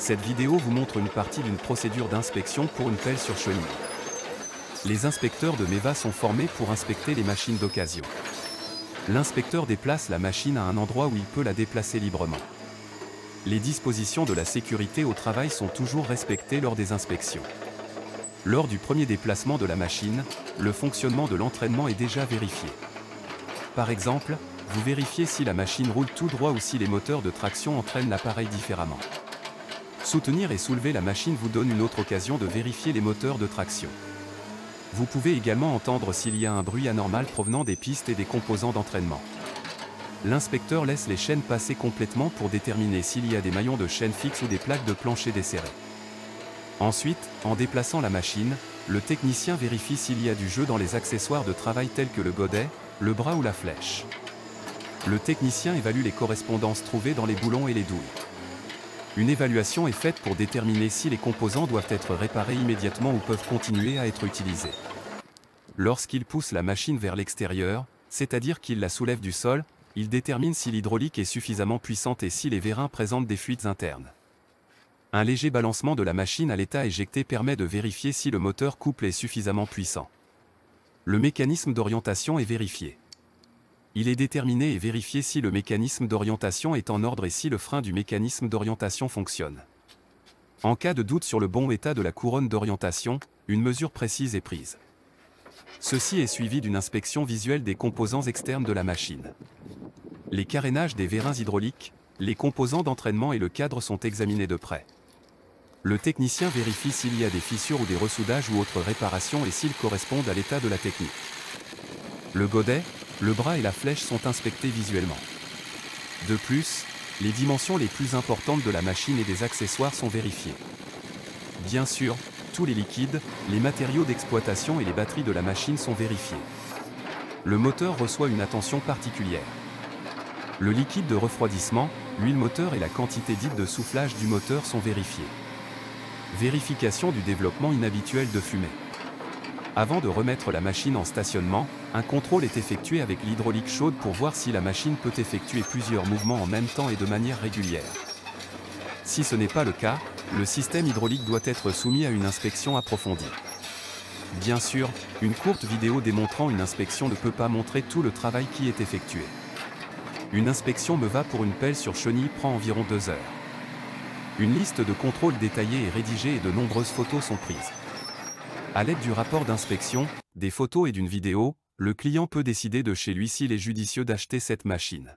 Cette vidéo vous montre une partie d'une procédure d'inspection pour une pelle sur chenille. Les inspecteurs de MEVA sont formés pour inspecter les machines d'occasion. L'inspecteur déplace la machine à un endroit où il peut la déplacer librement. Les dispositions de la sécurité au travail sont toujours respectées lors des inspections. Lors du premier déplacement de la machine, le fonctionnement de l'entraînement est déjà vérifié. Par exemple, vous vérifiez si la machine roule tout droit ou si les moteurs de traction entraînent l'appareil différemment. Soutenir et soulever la machine vous donne une autre occasion de vérifier les moteurs de traction. Vous pouvez également entendre s'il y a un bruit anormal provenant des pistes et des composants d'entraînement. L'inspecteur laisse les chaînes passer complètement pour déterminer s'il y a des maillons de chaîne fixes ou des plaques de plancher desserrées. Ensuite, en déplaçant la machine, le technicien vérifie s'il y a du jeu dans les accessoires de travail tels que le godet, le bras ou la flèche. Le technicien évalue les correspondances trouvées dans les boulons et les douilles. Une évaluation est faite pour déterminer si les composants doivent être réparés immédiatement ou peuvent continuer à être utilisés. Lorsqu'il pousse la machine vers l'extérieur, c'est-à-dire qu'il la soulève du sol, il détermine si l'hydraulique est suffisamment puissante et si les vérins présentent des fuites internes. Un léger balancement de la machine à l'état éjecté permet de vérifier si le moteur couple est suffisamment puissant. Le mécanisme d'orientation est vérifié. Il est déterminé et vérifié si le mécanisme d'orientation est en ordre et si le frein du mécanisme d'orientation fonctionne. En cas de doute sur le bon état de la couronne d'orientation, une mesure précise est prise. Ceci est suivi d'une inspection visuelle des composants externes de la machine. Les carénages des vérins hydrauliques, les composants d'entraînement et le cadre sont examinés de près. Le technicien vérifie s'il y a des fissures ou des ressoudages ou autres réparations et s'ils correspondent à l'état de la technique. Le godet, le bras et la flèche sont inspectés visuellement. De plus, les dimensions les plus importantes de la machine et des accessoires sont vérifiées. Bien sûr, tous les liquides, les matériaux d'exploitation et les batteries de la machine sont vérifiés. Le moteur reçoit une attention particulière. Le liquide de refroidissement, l'huile moteur et la quantité dite de soufflage du moteur sont vérifiés. Vérification du développement inhabituel de fumée. Avant de remettre la machine en stationnement, un contrôle est effectué avec l'hydraulique chaude pour voir si la machine peut effectuer plusieurs mouvements en même temps et de manière régulière. Si ce n'est pas le cas, le système hydraulique doit être soumis à une inspection approfondie. Bien sûr, une courte vidéo démontrant une inspection ne peut pas montrer tout le travail qui est effectué. Une inspection MEVA pour une pelle sur chenille prend environ 2 heures. Une liste de contrôles détaillée est rédigée et de nombreuses photos sont prises. À l'aide du rapport d'inspection, des photos et d'une vidéo, le client peut décider de chez lui s'il est judicieux d'acheter cette machine.